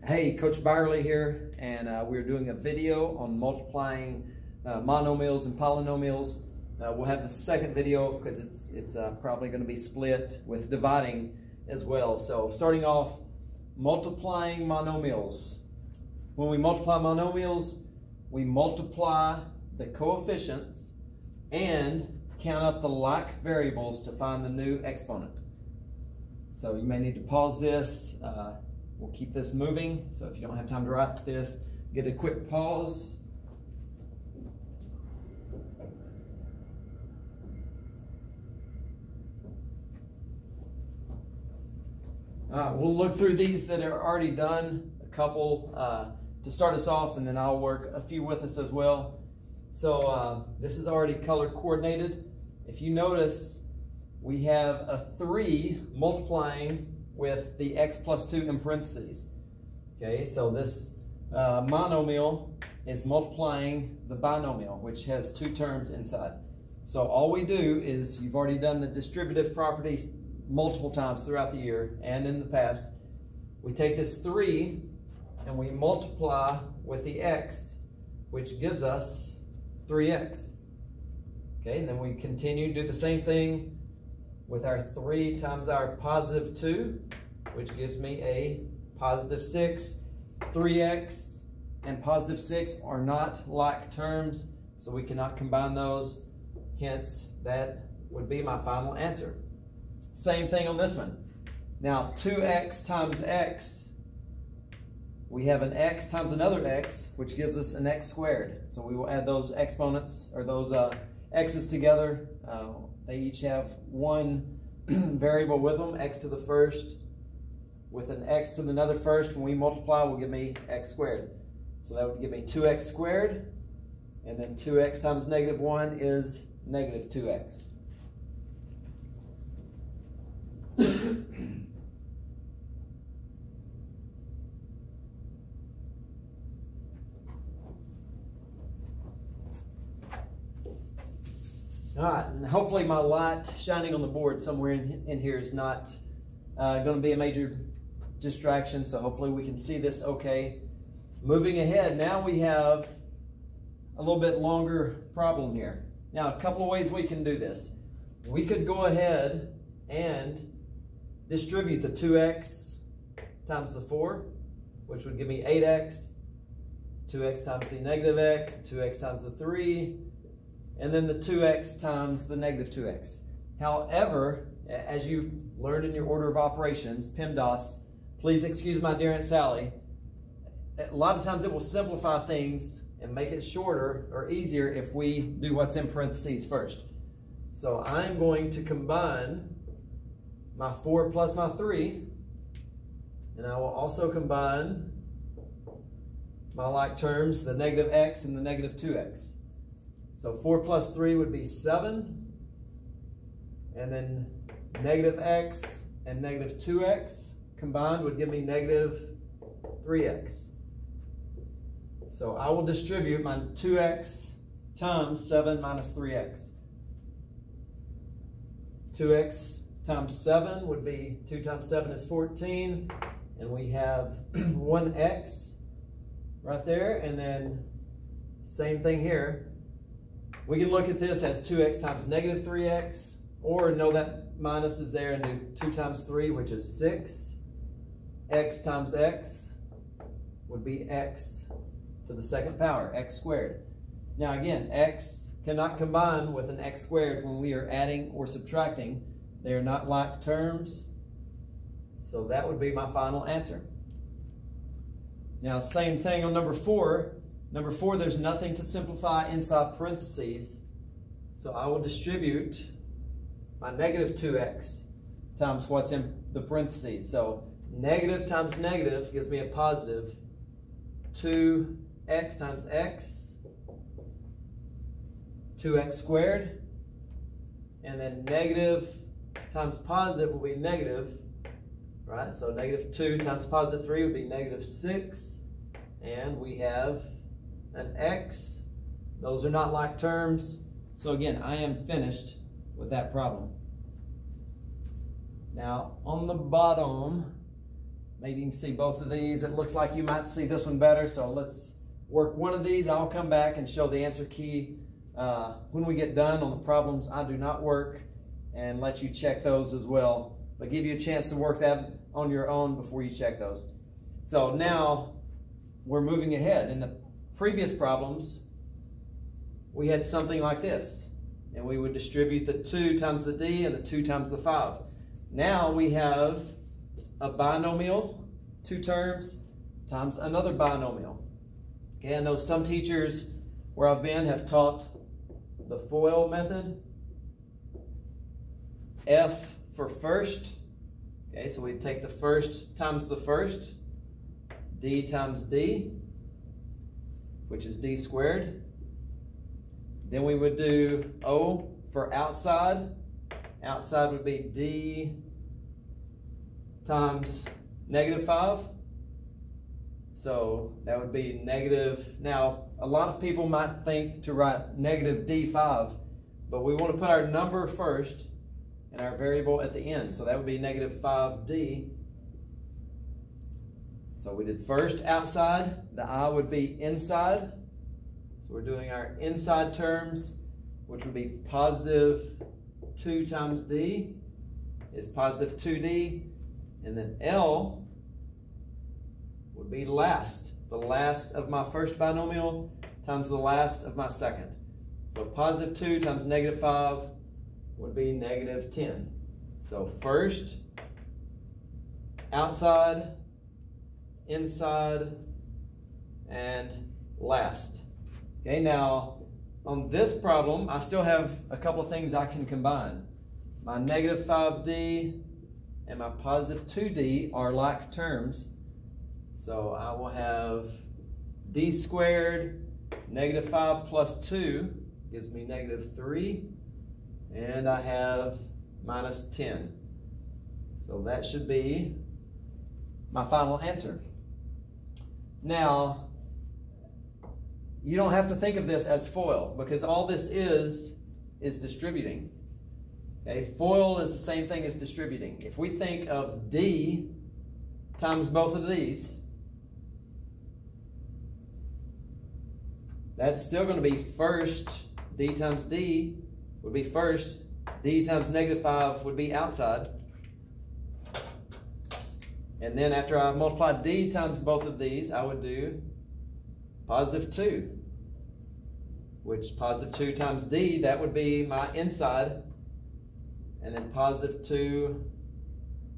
Hey, Coach Byerly here, and we're doing a video on multiplying monomials and polynomials. We'll have the second video because it's probably going to be split with dividing as well. So starting off, multiplying monomials. When we multiply monomials, we multiply the coefficients and count up the like variables to find the new exponent. So you may need to pause this. We'll keep this moving, so if you don't have time to write this, get a quick pause. We'll look through these that are already done, a couple to start us off, and then I'll work a few with us as well. So this is already color coordinated. If you notice, we have a 3 multiplying with the x plus 2 in parentheses. Okay, so this monomial is multiplying the binomial, which has 2 terms inside. So all we do is, you've already done the distributive properties multiple times throughout the year and in the past. We take this 3 and we multiply with the x, which gives us 3x. Okay, and then we continue to do the same thing with our 3 times our positive 2, which gives me a positive 6. 3x and positive 6 are not like terms, so we cannot combine those. Hence, that would be my final answer. Same thing on this one. Now, 2x times x, we have an x times another x, which gives us an x squared. So we will add those exponents, or those x's together. They each have one variable with them, x to the first, with an x to another first. When we multiply, will give me x squared. So that would give me 2x squared, and then 2x times negative 1 is negative 2x. All right, and hopefully my light shining on the board somewhere in here is not going to be a major distraction, so hopefully we can see this okay. Moving ahead, now we have a little bit longer problem here. Now, a couple of ways we can do this. We could go ahead and distribute the 2x times the 4, which would give me 8x, 2x times the negative x, 2x times the 3, and then the 2x times the negative 2x. However, as you learned in your order of operations, PEMDAS, please excuse my dear Aunt Sally, a lot of times it will simplify things and make it shorter or easier if we do what's in parentheses first. So I'm going to combine my 4 plus my 3, and I will also combine my like terms, the negative x and the negative 2x. So 4 plus 3 would be 7, and then negative x and negative 2x combined would give me negative 3x. So I will distribute my 2x times 7 minus 3x. 2x times 7 would be, 2 times 7 is 14, and we have 1x right there, and then same thing here. We can look at this as 2x times negative 3x, or know that minus is there and do 2 times 3, which is 6. X times x would be x to the second power, x squared. Now again, x cannot combine with an x squared when we are adding or subtracting. They are not like terms, so that would be my final answer. Now, same thing on number 4. Number 4, there's nothing to simplify inside parentheses, so I will distribute my negative 2x times what's in the parentheses. So negative times negative gives me a positive 2x times x, 2x squared, and then negative times positive will be negative, right? So negative 2 times positive 3 would be negative 6, and we have an x. Those are not like terms. So again, I am finished with that problem. Now on the bottom, maybe you can see both of these. It looks like you might see this one better, so let's work one of these. I'll come back and show the answer key when we get done on the problems I do not work, and let you check those as well, but give you a chance to work that on your own before you check those. So now we're moving ahead. In the previous problems, we had something like this, and we would distribute the 2 times the d and the 2 times the 5. Now we have a binomial, 2 terms, times another binomial. Okay, I know some teachers where I've been have taught the FOIL method. F for first. Okay, so we take the first times the first, d times d, which is d squared. Then we would do O for outside. Outside would be d times -5. So that would be negative. Now, a lot of people might think to write negative d5, but we want to put our number first and our variable at the end. So that would be negative 5d. So we did first outside. The I would be inside. So we're doing our inside terms, which would be positive 2 times d is positive 2d. And then L would be last. The last of my first binomial times the last of my second. So positive 2 times -5 would be -10. So first, outside, inside, and last. Okay, now on this problem, I still have a couple of things I can combine. My -5d and my positive 2d are like terms. So I will have d squared, -5 plus 2 gives me -3. And I have -10. So that should be my final answer. Now, you don't have to think of this as FOIL, because all this is distributing. Okay, FOIL is the same thing as distributing. If we think of d times both of these, that's still going to be first, d times d would be first, d times -5 would be outside. And then after I multiply d times both of these, I would do positive 2, which positive 2 times d, that would be my inside. And then positive 2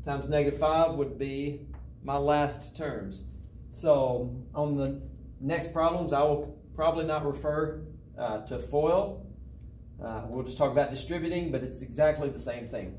times -5 would be my last terms. So on the next problems, I will probably not refer to FOIL. We'll just talk about distributing, but it's exactly the same thing.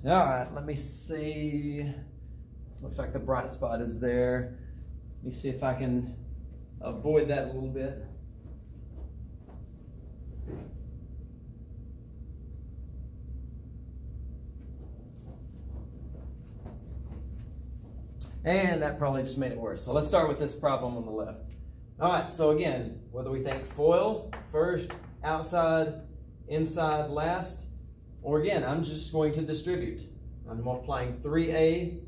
All right, let me see. Looks like the bright spot is there. Let me see if I can avoid that a little bit. And that probably just made it worse. So let's start with this problem on the left. All right, so again, whether we think FOIL, first, outside, inside, last, or again, I'm just going to distribute. I'm multiplying 3a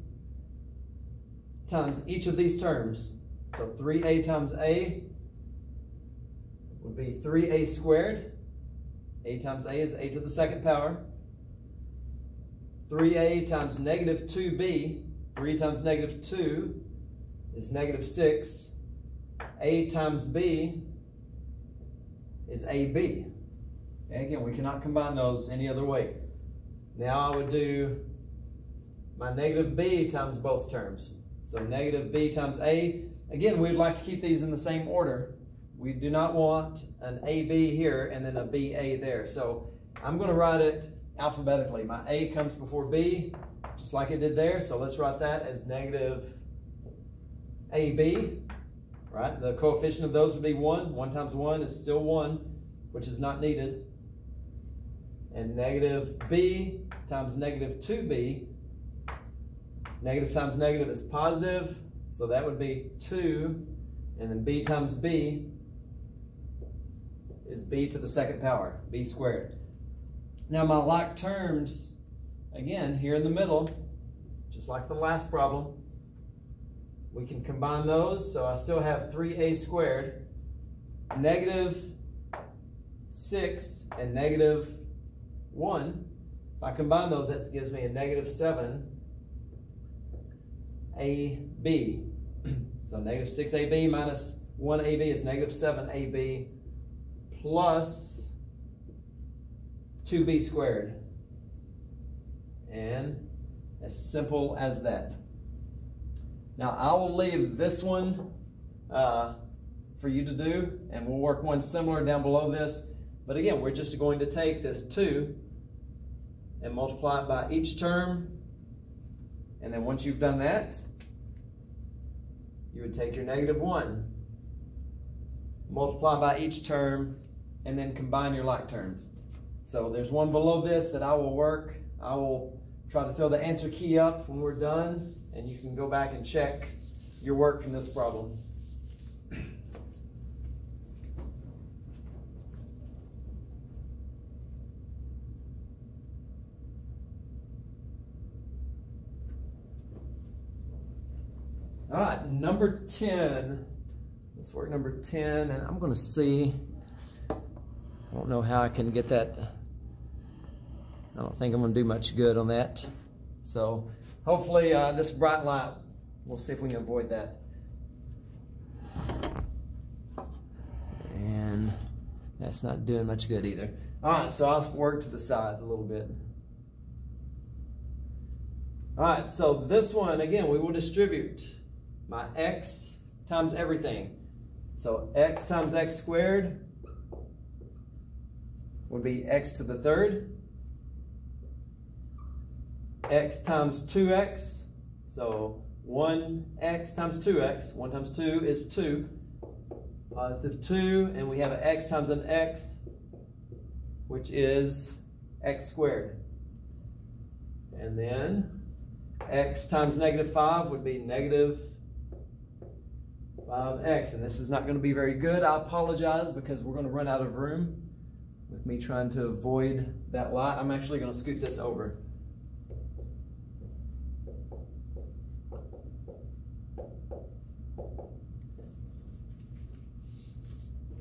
times each of these terms. So 3a times a would be 3a squared. A times a is a to the second power. 3a times -2b, 3 times -2 is -6. A times b is ab. Okay, again, we cannot combine those any other way. Now I would do my -b times both terms. So -b times a. Again, we'd like to keep these in the same order. We do not want an AB here and then a BA there. So I'm going to write it alphabetically. My A comes before B, just like it did there. So let's write that as -AB. right? The coefficient of those would be 1. 1 times 1 is still 1, which is not needed. And negative b times negative 2b, negative times negative is positive, so that would be 2, and then b times b is b to the second power, b squared. Now my like terms, again, here in the middle, just like the last problem, we can combine those, so I still have 3a squared, negative 6 and negative 1. If I combine those, that gives me a negative 7ab. So negative 6ab minus 1ab is negative 7ab plus 2b squared. And as simple as that. Now I will leave this one for you to do, and we'll work one similar down below this. But again, we're just going to take this 2 and multiply it by each term. And then once you've done that, you would take your negative 1, multiply by each term, and then combine your like terms. So there's one below this that I will work. I will try to fill the answer key up when we're done, and you can go back and check your work from this problem. All right, number 10. Let's work number 10, and I'm going to see. I don't know how I can get that. I don't think I'm going to do much good on that. So hopefully this bright light, we'll see if we can avoid that. And that's not doing much good either. All right, so I'll work to the side a little bit. All right, so this one, again, we will distribute my x times everything. So x times x squared would be x to the third. X times 2x, so 1x times 2x. 1 times 2 is 2. Positive 2, and we have an x times an x, which is x squared. And then x times negative 5 would be negative 5x, and this is not going to be very good. I apologize because we're going to run out of room with me trying to avoid that light. I'm actually going to scoot this over.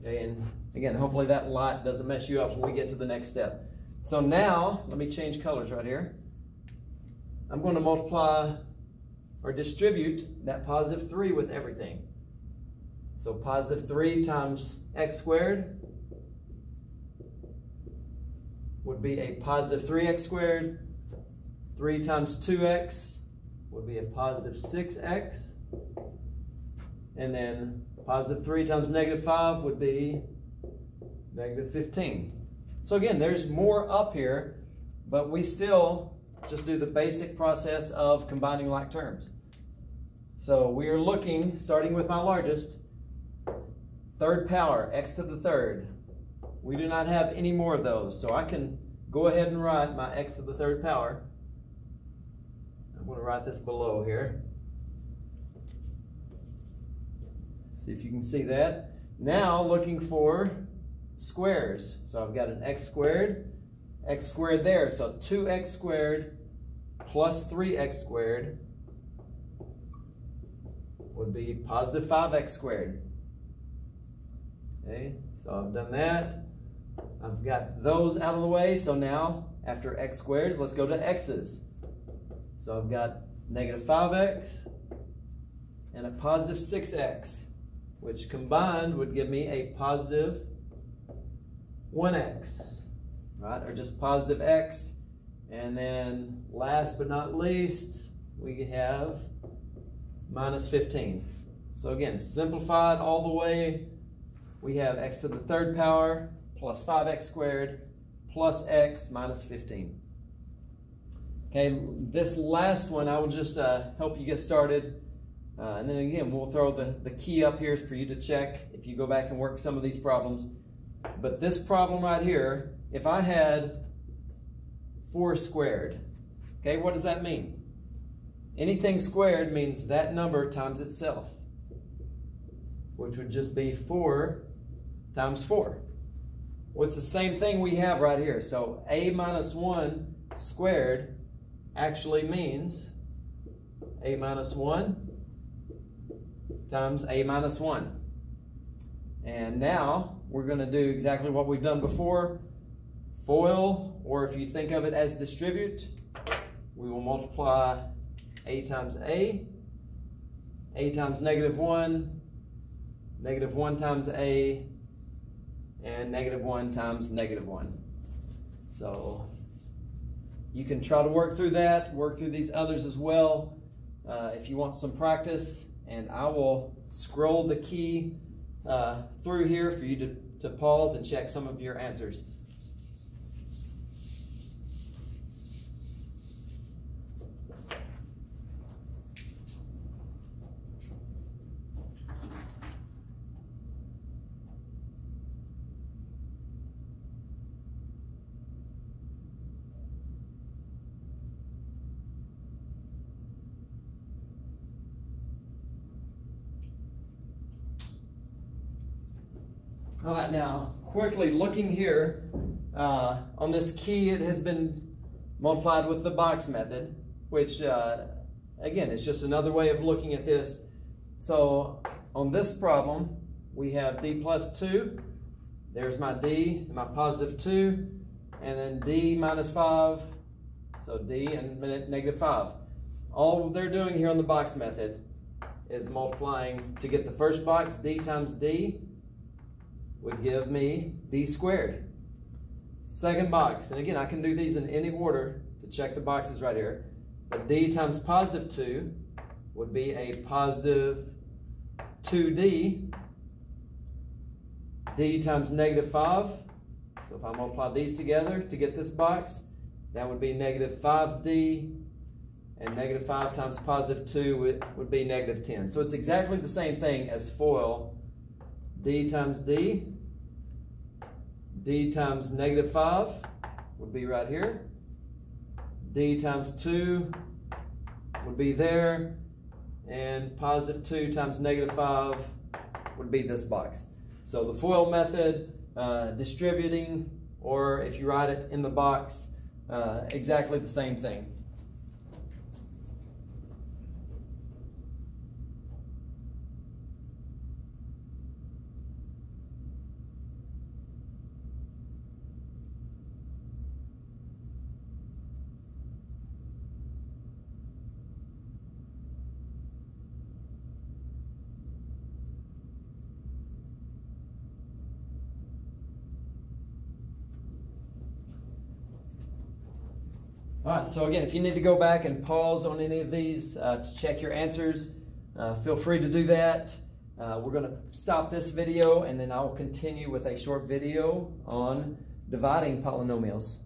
Okay, and again, hopefully that light doesn't mess you up when we get to the next step. So now, let me change colors right here. I'm going to multiply or distribute that positive 3 with everything. So positive 3 times x squared would be a positive 3x squared. 3 times 2x would be a positive 6x. And then positive 3 times negative 5 would be negative 15. So again, there's more up here, but we still just do the basic process of combining like terms. So we are looking, starting with my largest, third power, x to the third. We do not have any more of those, so I can go ahead and write my x to the third power. I'm going to write this below here. See if you can see that. Now looking for squares. So I've got an x squared there. So 2x squared plus 3x squared would be positive 5x squared. Okay, so I've done that. I've got those out of the way. So now after x squareds, let's go to x's. So I've got negative 5x and a positive 6x, which combined would give me a positive 1x, right? Or just positive x. And then last but not least, we have minus 15. So again, simplified all the way, we have x to the third power plus 5x squared plus x minus 15. Okay, this last one, I will just help you get started. And then again, we'll throw the key up here for you to check if you go back and work some of these problems. But this problem right here, if I had 4 squared, okay, what does that mean? Anything squared means that number times itself, which would just be 4 times 4. Well, it's the same thing we have right here. So a minus 1 squared actually means a minus 1 times a minus 1. And now we're going to do exactly what we've done before. FOIL, or if you think of it as distribute, we will multiply a times a times -1, -1 times a, and -1 times -1. So you can try to work through that, work through these others as well if you want some practice, and I will scroll the key through here for you to pause and check some of your answers. All right, now quickly looking here on this key, it has been multiplied with the box method, which again, it's just another way of looking at this. So on this problem, we have d plus 2. There's my d and my positive 2, and then d minus 5. So d and -5. All they're doing here on the box method is multiplying to get the first box. D times d would give me d squared. Second box, and again, I can do these in any order to check the boxes right here. But d times positive 2 would be a positive 2d. D times -5. So if I multiply these together to get this box, that would be -5d. And -5 times positive 2 would be -10. So it's exactly the same thing as FOIL. D times d. D times -5 would be right here. D times 2 would be there. And positive 2 times -5 would be this box. So the FOIL method, distributing, or if you write it in the box, exactly the same thing. All right, so again, if you need to go back and pause on any of these to check your answers, feel free to do that. We're going to stop this video, and then I will continue with a short video on dividing polynomials.